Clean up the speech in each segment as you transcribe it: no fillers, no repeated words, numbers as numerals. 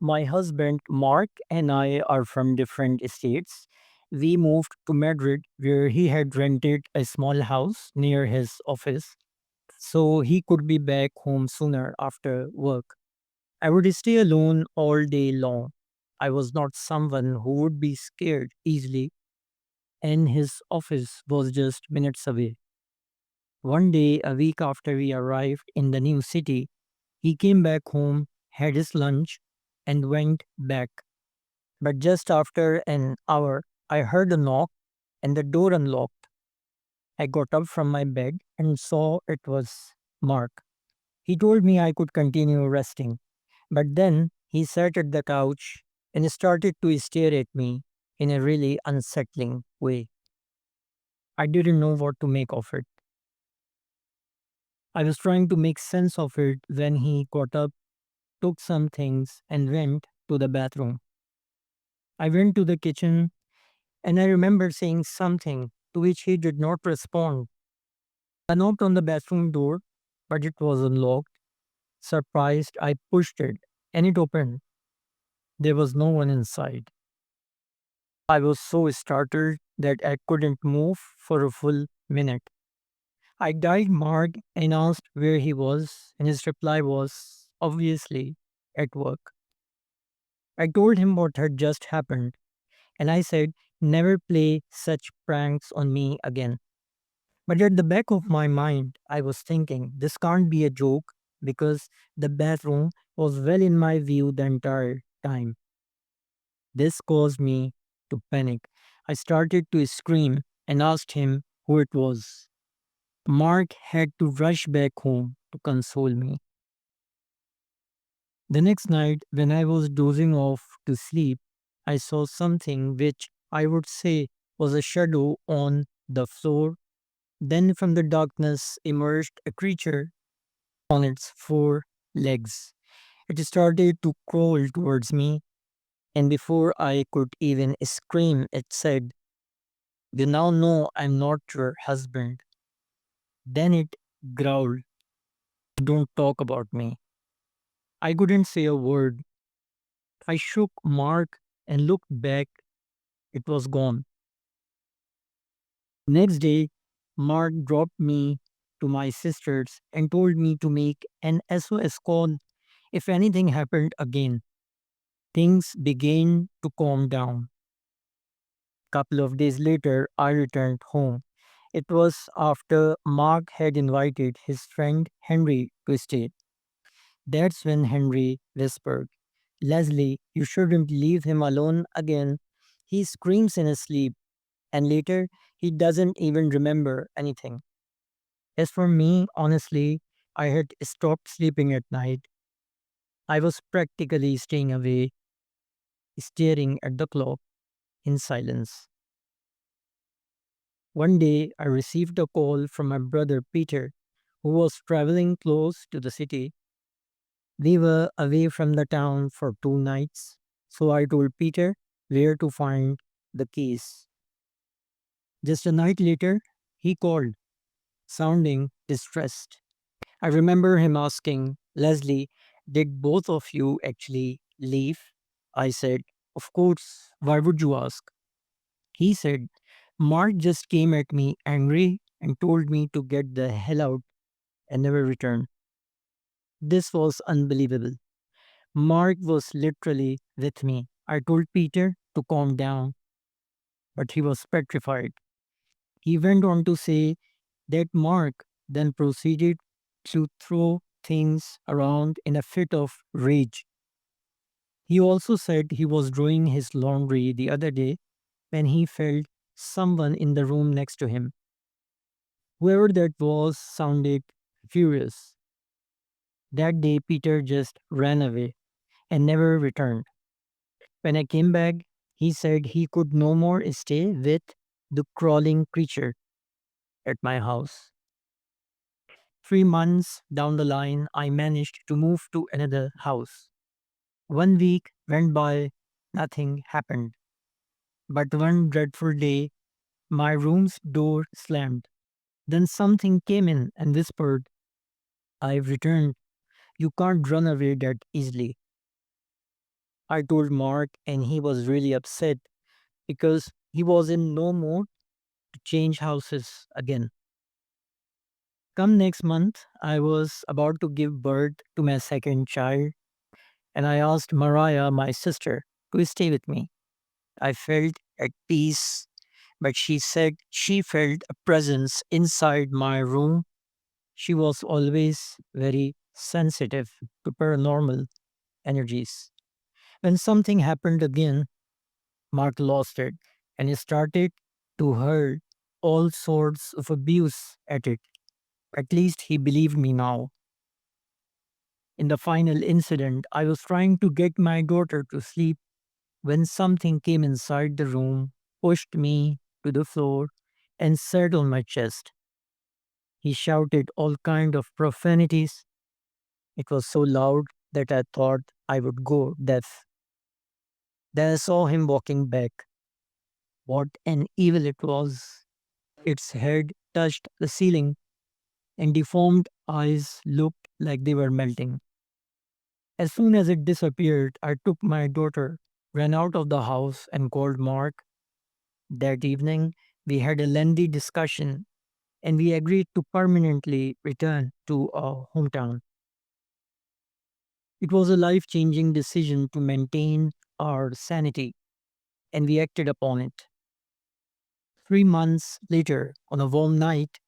My husband Mark and I are from different states. We moved to Madrid where he had rented a small house near his office so he could be back home sooner after work. I would stay alone all day long. I was not someone who would be scared easily, and his office was just minutes away. One day, a week after we arrived in the new city, he came back home, had his lunch, and went back. But just after an hour, I heard a knock and the door unlocked. I got up from my bed and saw it was Mark. He told me I could continue resting, but then he sat at the couch and started to stare at me in a really unsettling way. I didn't know what to make of it. I was trying to make sense of it when he got up, took some things, and went to the bathroom. I went to the kitchen and I remember saying something to which he did not respond. I knocked on the bathroom door, but it was unlocked. Surprised, I pushed it and it opened. There was no one inside. I was so startled that I couldn't move for a full minute. I dialed Mark and asked where he was, and his reply was obviously at work. I told him what had just happened, and I said, never play such pranks on me again. But at the back of my mind, I was thinking, this can't be a joke because the bathroom was well in my view the entire time. This caused me to panic. I started to scream and asked him who it was. Mark had to rush back home to console me. The next night, when I was dozing off to sleep, I saw something which I would say was a shadow on the floor. Then from the darkness emerged a creature on its four legs. It started to crawl towards me, and before I could even scream, it said, "You now know I'm not your husband." Then it growled, "Don't talk about me." I couldn't say a word. I shook Mark and looked back. It was gone. Next day, Mark dropped me to my sister's and told me to make an SOS call if anything happened again. Things began to calm down. Couple of days later, I returned home. It was after Mark had invited his friend Henry to stay. That's when Henry whispered, "Leslie, you shouldn't leave him alone again. He screams in his sleep, and later he doesn't even remember anything." As for me, honestly, I had stopped sleeping at night. I was practically staying away, staring at the clock in silence. One day, I received a call from my brother Peter, who was traveling close to the city. We were away from the town for 2 nights, so I told Peter where to find the keys. Just a night later, he called, sounding distressed. I remember him asking, "Leslie, did both of you actually leave?" I said, "Of course, why would you ask?" He said, "Mark just came at me angry and told me to get the hell out and never return." This was unbelievable. Mark was literally with me. I told Peter to calm down, but he was petrified. He went on to say that Mark then proceeded to throw things around in a fit of rage. He also said he was doing his laundry the other day when he felt someone in the room next to him. Whoever that was sounded furious. That day, Peter just ran away and never returned. When I came back, he said he could no more stay with the crawling creature at my house. 3 months down the line, I managed to move to another house. One week went by, nothing happened. But one dreadful day, my room's door slammed. Then something came in and whispered, "I've returned. You can't run away that easily." I told Mark, and he was really upset because he was in no mood to change houses again. Come next month, I was about to give birth to my second child, and I asked Mariah, my sister, to stay with me. I felt at peace, but she said she felt a presence inside my room. She was always very sensitive to paranormal energies. When something happened again, Mark lost it and he started to hurl all sorts of abuse at it. At least he believed me now. In the final incident, I was trying to get my daughter to sleep when something came inside the room, pushed me to the floor, and sat on my chest. He shouted all kind of profanities. It was so loud that I thought I would go deaf. Then I saw him walking back. What an evil it was! Its head touched the ceiling, and deformed eyes looked like they were melting. As soon as it disappeared, I took my daughter, ran out of the house, and called Mark. That evening, we had a lengthy discussion and we agreed to permanently return to our hometown. It was a life changing decision to maintain our sanity, and we acted upon it. 3 months later, on a warm night,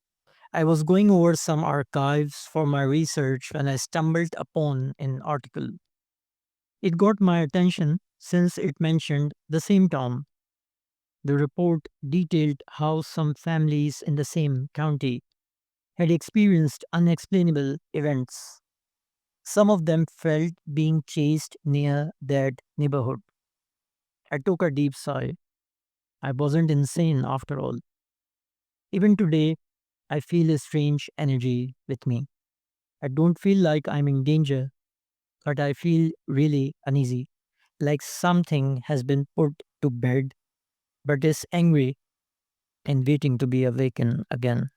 I was going over some archives for my research when I stumbled upon an article. It got my attention since it mentioned the same town. The report detailed how some families in the same county had experienced unexplainable events. Some of them felt being chased near that neighborhood. I took a deep sigh. I wasn't insane after all. Even today, I feel a strange energy with me. I don't feel like I'm in danger, but I feel really uneasy, like something has been put to bed but is angry and waiting to be awakened again.